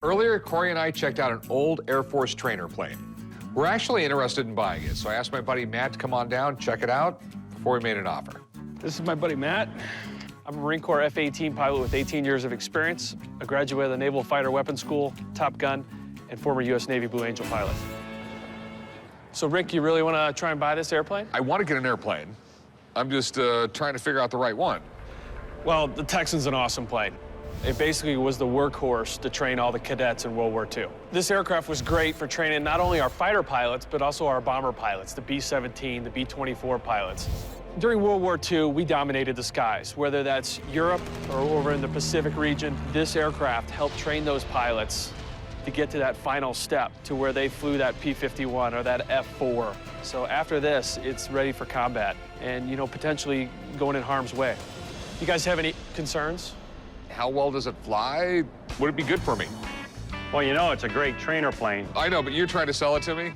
Earlier, Corey and I checked out an old Air Force trainer plane. We're actually interested in buying it, so I asked my buddy Matt to come on down, check it out, before we made an offer. This is my buddy Matt. I'm a Marine Corps F-18 pilot with 18 years of experience, a graduate of the Naval Fighter Weapons School, Top Gun, and former U.S. Navy Blue Angel pilot. So, Rick, you really want to try and buy this airplane? I want to get an airplane. I'm just trying to figure out the right one. Well, the Texan's an awesome plane. It basically was the workhorse to train all the cadets in World War II. This aircraft was great for training not only our fighter pilots, but also our bomber pilots, the B-17, the B-24 pilots. During World War II, we dominated the skies, whether that's Europe or over in the Pacific region. This aircraft helped train those pilots to get to that final step, to where they flew that P-51 or that F-4. So after this, it's ready for combat and, you know, potentially going in harm's way. You guys have any concerns? How well does it fly? Would it be good for me? Well, you know, it's a great trainer plane. I know, but you're trying to sell it to me?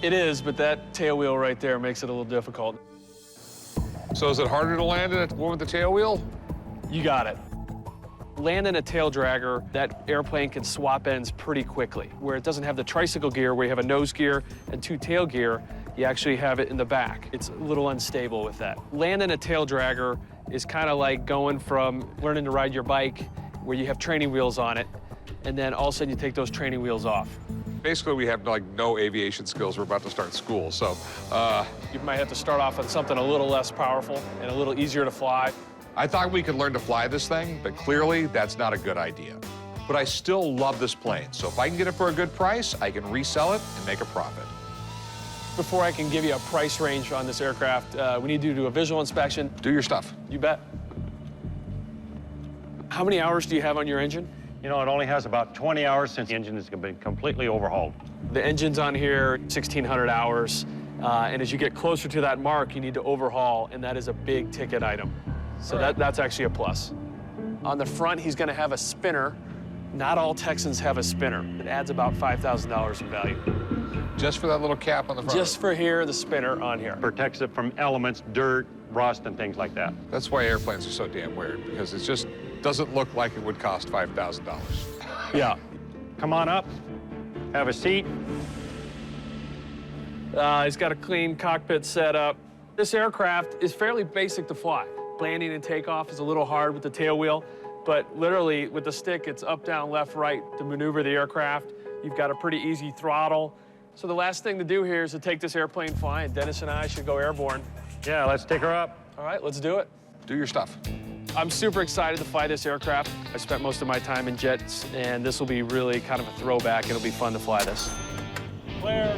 It is, but that tail wheel right there makes it a little difficult. So is it harder to land in one with the tail wheel? You got it. Landing a tail dragger, that airplane can swap ends pretty quickly. Where it doesn't have the tricycle gear, where you have a nose gear and two tail gear, you actually have it in the back. It's a little unstable with that. Landing a tail dragger is kind of like going from learning to ride your bike, where you have training wheels on it, and then all of a sudden you take those training wheels off. Basically, we have like no aviation skills. We're about to start school, so. You might have to start off on something a little less powerful and a little easier to fly. I thought we could learn to fly this thing, but clearly that's not a good idea. But I still love this plane, so if I can get it for a good price, I can resell it and make a profit. Before I can give you a price range on this aircraft, we need to do a visual inspection. Do your stuff. You bet. How many hours do you have on your engine? You know, it only has about 20 hours since the engine has been completely overhauled. The engine's on here, 1,600 hours. And as you get closer to that mark, you need to overhaul, and that is a big ticket item. So that's actually a plus. On the front, he's going to have a spinner. Not all Texans have a spinner. It adds about $5,000 in value. Just for that little cap on the front? Just for here, the spinner on here. Protects it from elements, dirt, rust, and things like that. That's why airplanes are so damn weird, because it just doesn't look like it would cost $5,000. Yeah. Come on up, have a seat. He's got a clean cockpit setup. This aircraft is fairly basic to fly. Landing and takeoff is a little hard with the tail wheel, but literally with the stick, it's up, down, left, right to maneuver the aircraft. You've got a pretty easy throttle. So the last thing to do here is to take this airplane flying. Dennis and I should go airborne. Yeah, let's take her up. All right, let's do it. Do your stuff. I'm super excited to fly this aircraft. I spent most of my time in jets, and this will be really kind of a throwback. It'll be fun to fly this. Clear.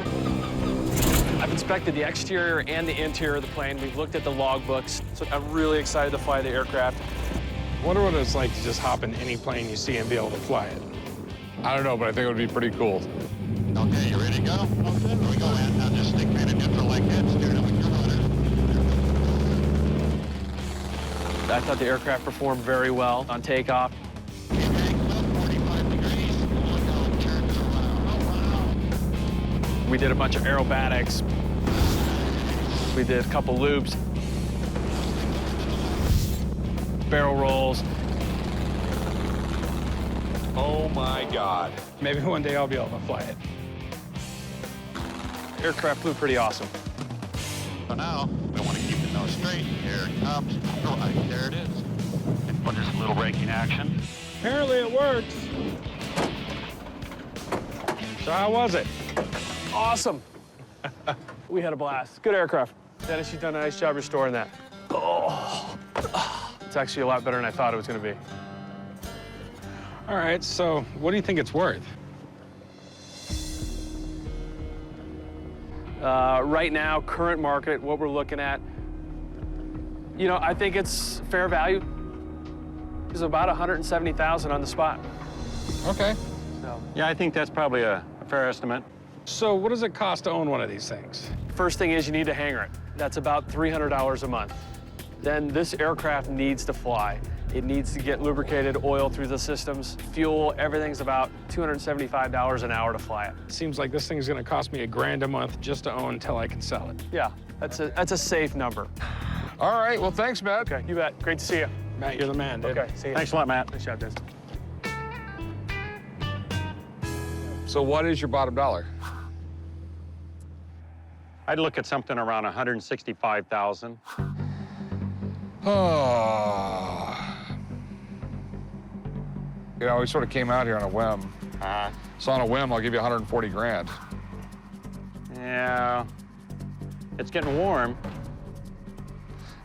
I've inspected the exterior and the interior of the plane. We've looked at the logbooks, so I'm really excited to fly the aircraft. I wonder what it's like to just hop in any plane you see and be able to fly it. I don't know, but I think it would be pretty cool. Okay, you ready to go? Okay. Here we go, man. Now just stick right in neutral like that. Steer it with your rudder. I thought the aircraft performed very well on takeoff. Angle up 45 degrees. Look how it turns around. Oh, wow. We did a bunch of aerobatics. We did a couple loops. Barrel rolls. Oh my God. Maybe one day I'll be able to fly it. Aircraft flew pretty awesome. So now, we want to keep the nose straight. Here it comes. Right, there it is. Well, just a little braking action. Apparently it works. So how was it? Awesome. We had a blast. Good aircraft. Dennis, you've done a nice job restoring that. Oh. It's actually a lot better than I thought it was going to be. All right, so what do you think it's worth? Right now, current market, what we're looking at, you know, I think it's fair value. It's about $170,000 on the spot. Okay. So, Yeah, I think that's probably a fair estimate. So what does it cost to own one of these things? first thing is you need to hangar it. That's about $300 a month. Then this aircraft needs to fly. It needs to get lubricated, oil through the systems, fuel, everything's about $275 an hour to fly it. Seems like this thing's gonna cost me $1,000 a month just to own until I can sell it. Yeah, that's a safe number. All right, well, thanks, Matt. Okay, you bet. Great to see you. Matt, you're the man, dude. Okay, see you. Thanks a lot, Matt. Nice job, Dennis. So what is your bottom dollar? I'd look at something around 165,000. Oh. You know, we sort of came out here on a whim. So on a whim, I'll give you 140 grand. Yeah, it's getting warm.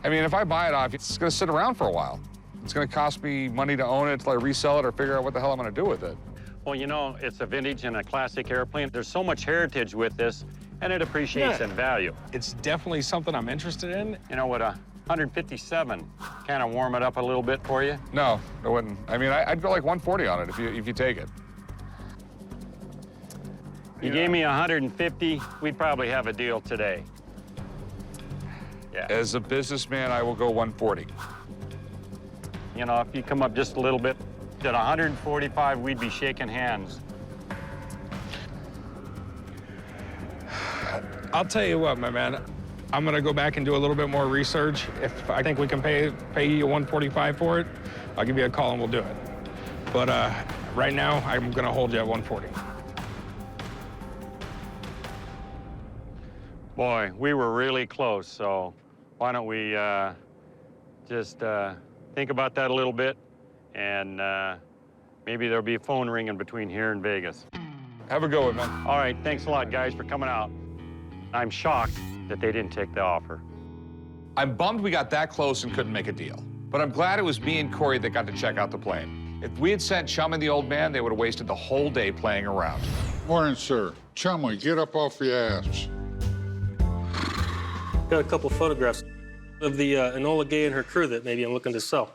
I mean, if I buy it off you, it's gonna sit around for a while. It's gonna cost me money to own it till I resell it or figure out what the hell I'm gonna do with it. Well, you know, it's a vintage and a classic airplane. There's so much heritage with this, and it appreciates in value. It's definitely something I'm interested in. You know, would a 157 kind of warm it up a little bit for you? No, it wouldn't. I mean, I'd go like 140 on it if you take it. You gave me 150, we'd probably have a deal today. Yeah. As a businessman, I will go 140. You know, if you come up just a little bit, at 145, we'd be shaking hands. I'll tell you what, my man. I'm gonna go back and do a little bit more research. If I think we can pay you 145 for it, I'll give you a call and we'll do it. But right now, I'm gonna hold you at 140. Boy, we were really close, so why don't we just think about that a little bit, and maybe there'll be a phone ringing between here and Vegas. Have a good one, man. All right, thanks a lot, guys, for coming out. I'm shocked that they didn't take the offer. I'm bummed we got that close and couldn't make a deal. But I'm glad it was me and Corey that got to check out the plane. If we had sent Chum and the old man, they would have wasted the whole day playing around. Morning, sir. Chumley, get up off your ass. Got a couple photographs of the Enola Gay and her crew that maybe I'm looking to sell.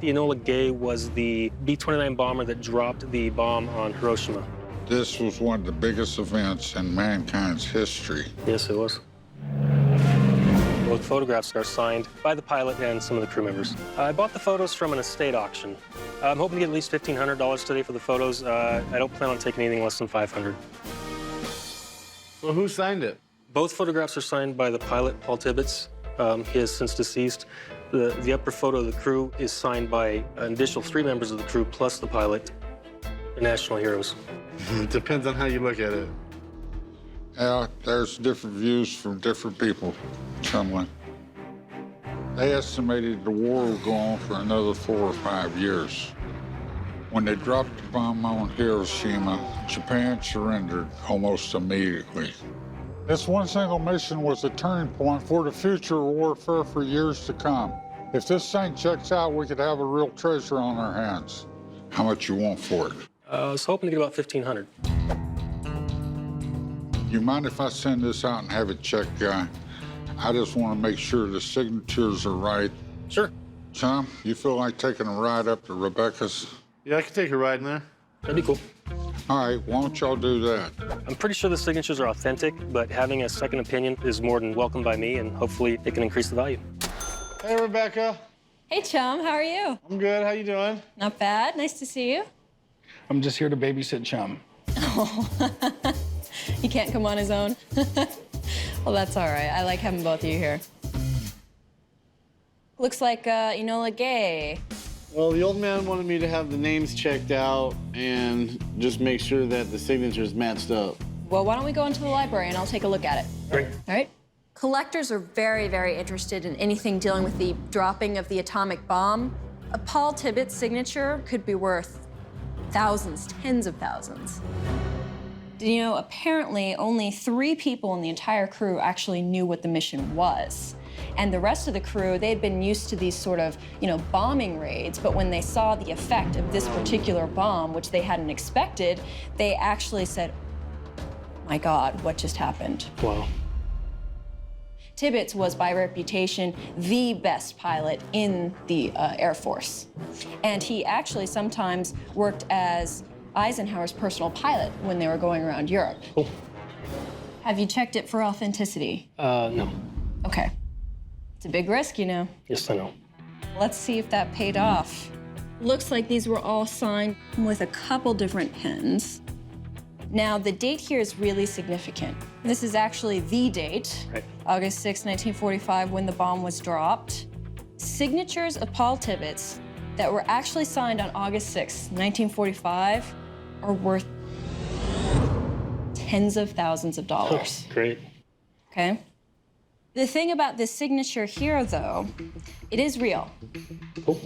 The Enola Gay was the B-29 bomber that dropped the bomb on Hiroshima. This was one of the biggest events in mankind's history. Yes, it was. Both photographs are signed by the pilot and some of the crew members. I bought the photos from an estate auction. I'm hoping to get at least $1,500 today for the photos. I don't plan on taking anything less than $500. Well, who signed it? Both photographs are signed by the pilot, Paul Tibbets. He is since deceased. The upper photo of the crew is signed by an additional 3 members of the crew plus the pilot. They're national heroes. It depends on how you look at it. Yeah, there's different views from different people, Chumley. They estimated the war would go on for another 4 or 5 years. When they dropped the bomb on Hiroshima, Japan surrendered almost immediately. This one single mission was a turning point for the future of warfare for years to come. If this thing checks out, we could have a real treasure on our hands. How much you want for it? I was hoping to get about $1,500. You mind if I send this out and have it checked, guy? I just want to make sure the signatures are right. Sure. Chum, you feel like taking a ride up to Rebecca's? Yeah, I could take a ride in there. That'd be cool. All right, why don't y'all do that? I'm pretty sure the signatures are authentic, but having a second opinion is more than welcome by me, and hopefully it can increase the value. Hey, Rebecca. Hey, Chum, how are you? I'm good. How you doing? Not bad. Nice to see you. I'm just here to babysit Chum. He can't come on his own. Well, that's all right. I like having both of you here. Looks like Enola Gay. Well, the old man wanted me to have the names checked out and just make sure that the signatures matched up. Well, why don't we go into the library and I'll take a look at it. Great. All right? Collectors are very, very interested in anything dealing with the dropping of the atomic bomb. A Paul Tibbets signature could be worth thousands, tens of thousands. You know, apparently only 3 people in the entire crew actually knew what the mission was. And the rest of the crew, they had been used to these sort of, bombing raids, but when they saw the effect of this particular bomb, which they hadn't expected, they actually said, my God, what just happened? Wow. Tibbets was, by reputation, the best pilot in the Air Force. And he actually sometimes worked as Eisenhower's personal pilot when they were going around Europe. Cool. Have you checked it for authenticity? No. Okay. It's a big risk, you know. Yes, I know. Let's see if that paid off. Looks like these were all signed with a couple different pens. Now, the date here is really significant. This is actually the date, Right. August 6, 1945, when the bomb was dropped. Signatures of Paul Tibbets that were actually signed on August 6, 1945, are worth tens of thousands of dollars. Great. Okay? The thing about this signature here, though, it is real. Cool.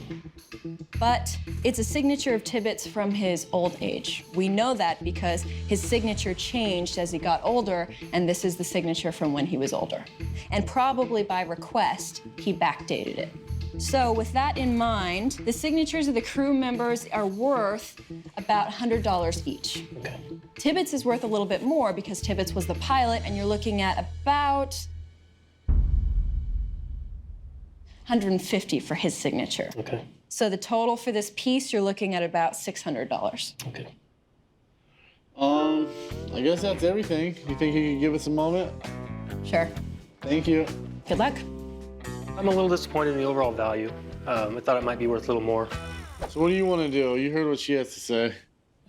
But it's a signature of Tibbetts from his old age. We know that because his signature changed as he got older, and this is the signature from when he was older. And probably by request, he backdated it. So with that in mind, the signatures of the crew members are worth about $100 each. Okay. Tibbetts is worth a little bit more because Tibbetts was the pilot, and you're looking at about $150 for his signature. Okay. So the total for this piece, you're looking at about $600. Okay. I guess that's everything. You think you could give us a moment? Sure. Thank you. Good luck. I'm a little disappointed in the overall value. I thought it might be worth a little more. So what do you want to do? You heard what she has to say.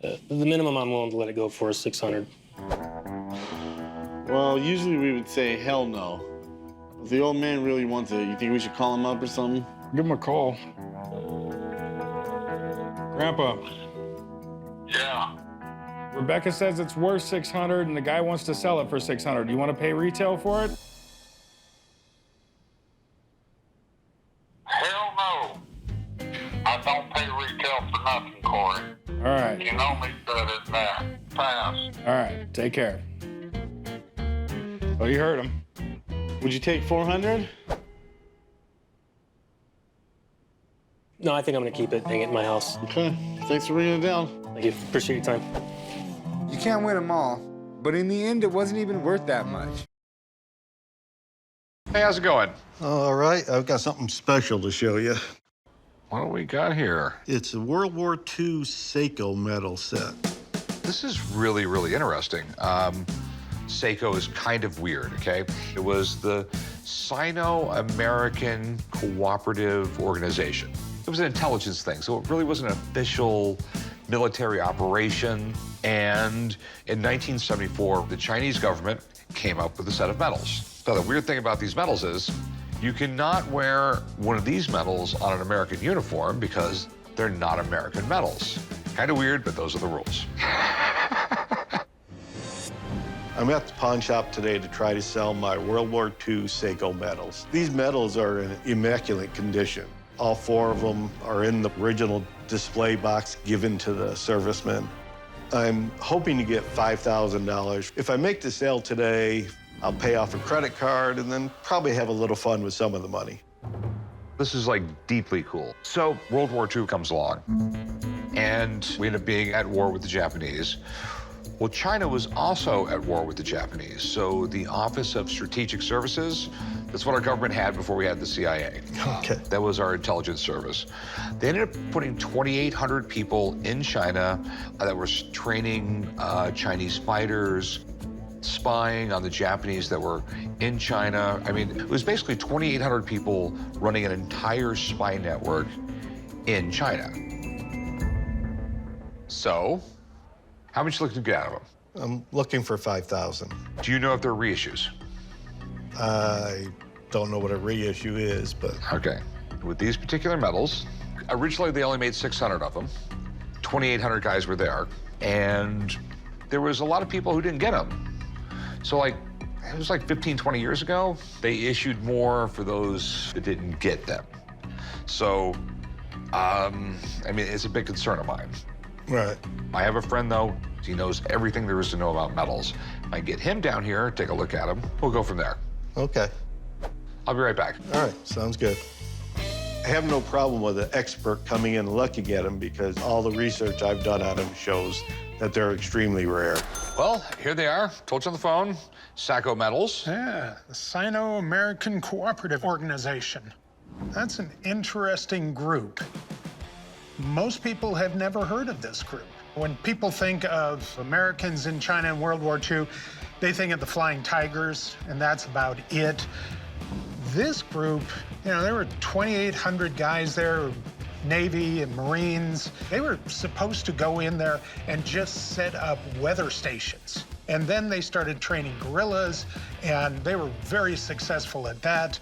The minimum I'm willing to let it go for is $600. Well, usually we would say hell no. If the old man really wants it, you think we should call him up or something? Give him a call. Grandpa, Yeah. Rebecca says it's worth $600 and the guy wants to sell it for $600. Do you want to pay retail for it? Hell no. I don't pay retail for nothing, Corey. All right. You know me better than that. Pass. All right. Take care. Well, you heard him. Would you take 400? No, I think I'm gonna keep it, hang it in my house. Okay. Thanks for bringing it down. Thank you. Appreciate your time. You can't win them all, but in the end, it wasn't even worth that much. Hey, how's it going? All right, I've got something special to show you. What do we got here? It's a World War II Saco Medal Set. This is really, really interesting. Saco is kind of weird, okay? It was the Sino-American Cooperative Organization. It was an intelligence thing, so it really wasn't an official military operation. And in 1974, the Chinese government came up with a set of medals. So the weird thing about these medals is you cannot wear one of these medals on an American uniform because they're not American medals. Kind of weird, but those are the rules. I'm at the pawn shop today to try to sell my World War II Saco medals. These medals are in immaculate condition. All four of them are in the original display box given to the servicemen. I'm hoping to get $5,000. If I make the sale today, I'll pay off a credit card and then probably have a little fun with some of the money. This is like deeply cool. So World War II comes along and we end up being at war with the Japanese. Well, China was also at war with the Japanese. So the Office of Strategic Services, that's what our government had before we had the CIA. Okay. That was our intelligence service. They ended up putting 2,800 people in China that were training Chinese fighters, spying on the Japanese that were in China. I mean, it was basically 2,800 people running an entire spy network in China. So, how much you looking to get out of them? I'm looking for $5,000. Do you know if they're reissues? I don't know what a reissue is, but... Okay. With these particular medals, originally they only made 600 of them. 2,800 guys were there, and there was a lot of people who didn't get them. So, like, it was like 15, 20 years ago, they issued more for those that didn't get them. So, I mean, it's a big concern of mine. Right. I have a friend, though. He knows everything there is to know about medals. I get him down here, take a look at them. We'll go from there. Okay. I'll be right back. All right, sounds good. I have no problem with an expert coming in and looking at them because all the research I've done on them shows that they're extremely rare. Well, here they are. Told you on the phone. Saco medals. Yeah, the Sino-American Cooperative Organization. That's an interesting group. Most people have never heard of this group. When people think of Americans in China in World War II, they think of the Flying Tigers, and that's about it. This group, you know, there were 2,800 guys there, Navy and Marines. They were supposed to go in there and just set up weather stations. And then they started training guerrillas, and they were very successful at that.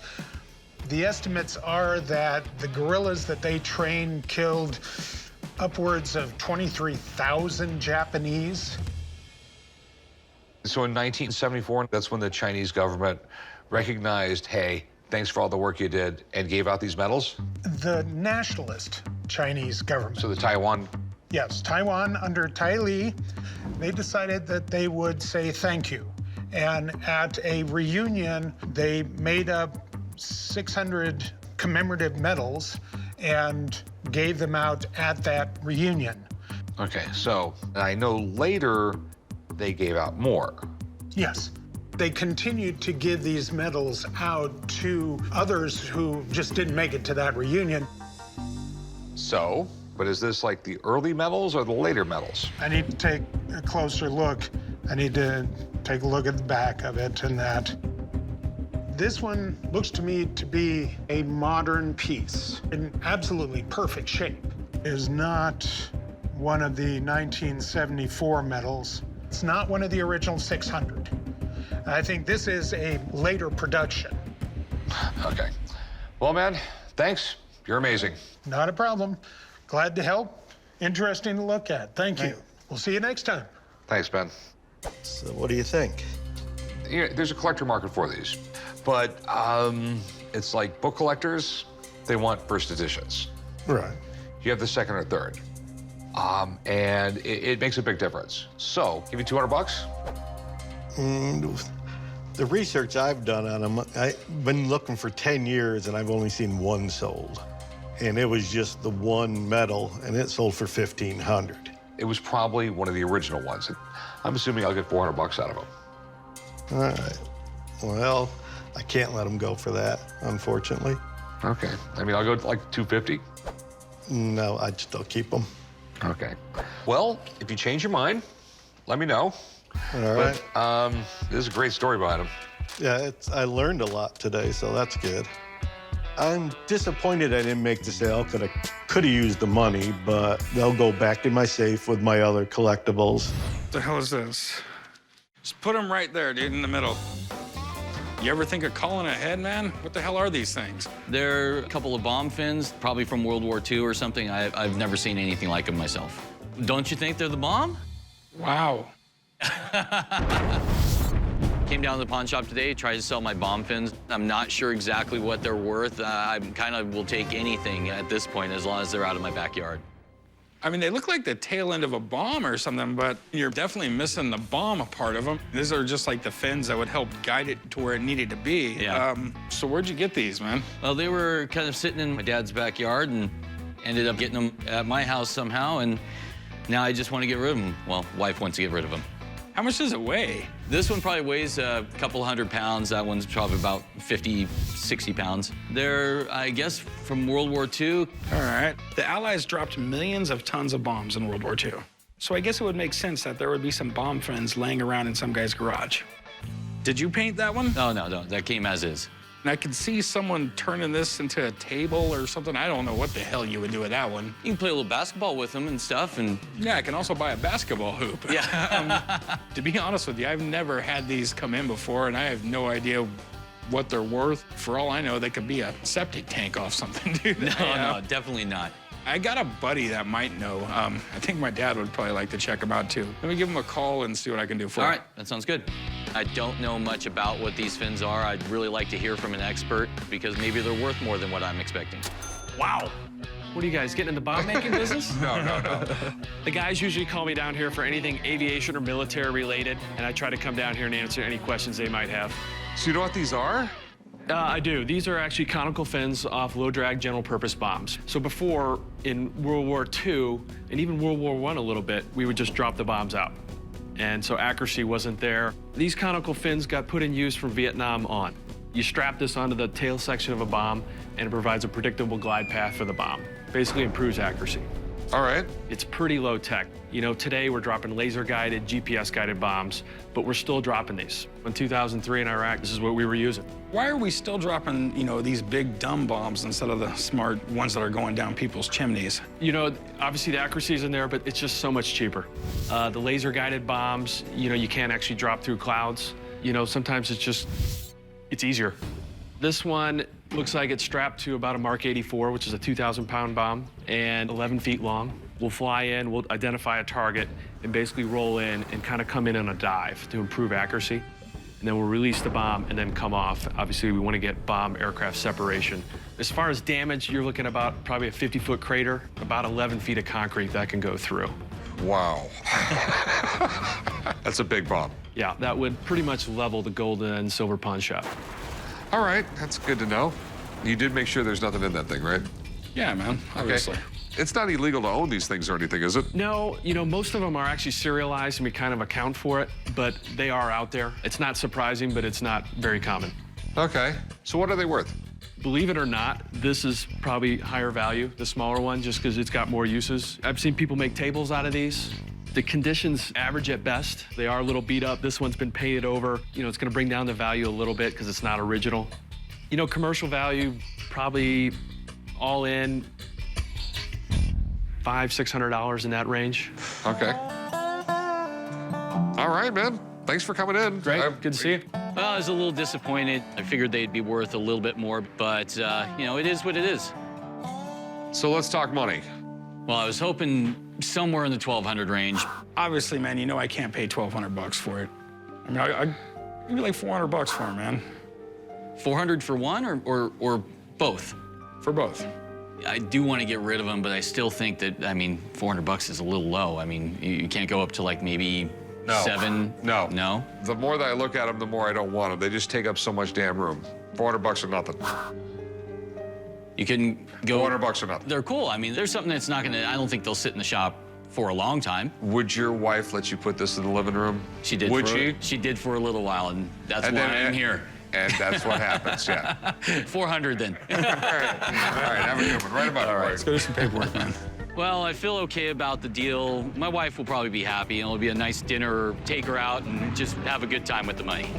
The estimates are that the guerrillas that they trained killed upwards of 23,000 Japanese. So in 1974, that's when the Chinese government recognized, hey, thanks for all the work you did, and gave out these medals? The nationalist Chinese government. So the Taiwan? Yes, Taiwan under Tai Li, they decided that they would say thank you. And at a reunion, they made up 600 commemorative medals and gave them out at that reunion. Okay, so I know later they gave out more. Yes. They continued to give these medals out to others who just didn't make it to that reunion. So, but is this like the early medals or the later medals? I need to take a closer look. I need to take a look at the back of it and that. This one looks to me to be a modern piece in absolutely perfect shape. It is not one of the 1974 medals. It's not one of the original 600. I think this is a later production. Okay. Well, man, thanks. You're amazing. Not a problem. Glad to help. Interesting to look at. Thank you. We'll see you next time. Thanks, Ben. So what do you think? You know, there's a collector market for these, but it's like book collectors, they want first editions. Right. You have the second or third. And it makes a big difference. So, give you 200 bucks? The research I've done on them, I've been looking for 10 years and I've only seen one sold. And it was just the one medal and it sold for $1,500. It was probably one of the original ones. I'm assuming I'll get 400 bucks out of them. All right. Well, I can't let them go for that, unfortunately. Okay. I mean, I'll go like 250. No, I'd still keep them. Okay. Well, if you change your mind, let me know. All right. But this is a great story behind them. Yeah, I learned a lot today, so that's good. I'm disappointed I didn't make the sale. Could have used the money, but they'll go back in my safe with my other collectibles. What the hell is this? Just put them right there, dude, in the middle. You ever think of calling ahead, man? What the hell are these things? They're a couple of bomb fins, probably from World War II or something. I've never seen anything like them myself. Don't you think they're the bomb? Wow. Came down to the pawn shop today, tried to sell my bomb fins. I'm not sure exactly what they're worth. I kind of will take anything at this point as long as they're out of my backyard. I mean, they look like the tail end of a bomb or something, but you're definitely missing the bomb part of them. These are just like the fins that would help guide it to where it needed to be. Yeah. So where'd you get these, man? Well, they were kind of sitting in my dad's backyard and ended up getting them at my house somehow, and now I just want to get rid of them. Well, wife wants to get rid of them. How much does it weigh? This one probably weighs a couple 100 pounds. That one's probably about 50, 60 pounds. They're, I guess, from World War II. All right. The Allies dropped millions of tons of bombs in World War II. So I guess it would make sense that there would be some bomb fins laying around in some guy's garage. Did you paint that one? No, that came as is. And I could see someone turning this into a table or something. I don't know what the hell you would do with that one. You can play a little basketball with them and stuff, and... Yeah, I can also buy a basketball hoop. Yeah. To be honest with you, I've never had these come in before, and I have no idea what they're worth. For all I know, they could be a septic tank off something, dude. No, definitely not. I got a buddy that might know. I think my dad would probably like to check them out, too. Let me give him a call and see what I can do for him. All right, that sounds good. I don't know much about what these fins are. I'd really like to hear from an expert because maybe they're worth more than what I'm expecting. Wow. What are you guys, getting into bomb-making business? No. The guys usually call me down here for anything aviation or military related, and I try to come down here and answer any questions they might have. So you know what these are? I do. These are actually conical fins off low-drag general-purpose bombs. So before, in World War II, and even World War I a little bit, we would just drop the bombs out. And so accuracy wasn't there. These conical fins got put in use from Vietnam on. You strap this onto the tail section of a bomb, and it provides a predictable glide path for the bomb. Basically improves accuracy. All right. It's pretty low tech. You know, today we're dropping laser-guided, GPS-guided bombs, but we're still dropping these. In 2003 in Iraq, this is what we were using. Why are we still dropping, you know, these big dumb bombs instead of the smart ones that are going down people's chimneys? You know, obviously the accuracy is in there, but it's just so much cheaper. The laser-guided bombs, you know, you can't actually drop through clouds. You know, sometimes it's easier. This one looks like it's strapped to about a Mark 84, which is a 2,000-pound bomb, and 11 feet long. We'll fly in, we'll identify a target, and basically roll in and kind of come in on a dive to improve accuracy. And then we'll release the bomb and then come off. Obviously, we want to get bomb-aircraft separation. As far as damage, you're looking about probably a 50-foot crater, about 11 feet of concrete that can go through. Wow. That's a big bomb. Yeah, that would pretty much level the gold and silver pawn shop. All right, that's good to know. You did make sure there's nothing in that thing, right? Yeah, man, obviously. Okay. It's not illegal to own these things or anything, is it? No, you know, most of them are actually serialized and we kind of account for it, but they are out there. It's not surprising, but it's not very common. Okay, so what are they worth? Believe it or not, this is probably higher value, the smaller one, just because it's got more uses. I've seen people make tables out of these. The condition's average at best. They are a little beat up. This one's been painted over. You know, it's gonna bring down the value a little bit because it's not original. You know, commercial value, probably all in, $500–600 in that range. Okay. All right, man. Thanks for coming in. Great, good to see you. Well, I was a little disappointed. I figured they'd be worth a little bit more, but, you know, it is what it is. So let's talk money. Well, I was hoping somewhere in the 1,200 range. Obviously, man, you know I can't pay $1,200 for it. I mean, I'd give you like $400 for it, man. 400 for one or both? For both. I do want to get rid of them, but I still think that, I mean, $400 is a little low. I mean, you can't go up to like maybe No. 7? No. No? The more that I look at them, the more I don't want them. They just take up so much damn room. $400 or nothing. You can go... $400 or nothing. They're cool. I mean, there's something that's not gonna... I don't think they'll sit in the shop for a long time. Would your wife let you put this in the living room? She did. Would she? She did for a little while, and that's And why then- I'm here. And that's what happens, yeah. 400 then. All right, have a good one. Right about it. Let's go do some paperwork, man. Well, I feel okay about the deal. My wife will probably be happy, and it'll be a nice dinner, take her out, and just have a good time with the money.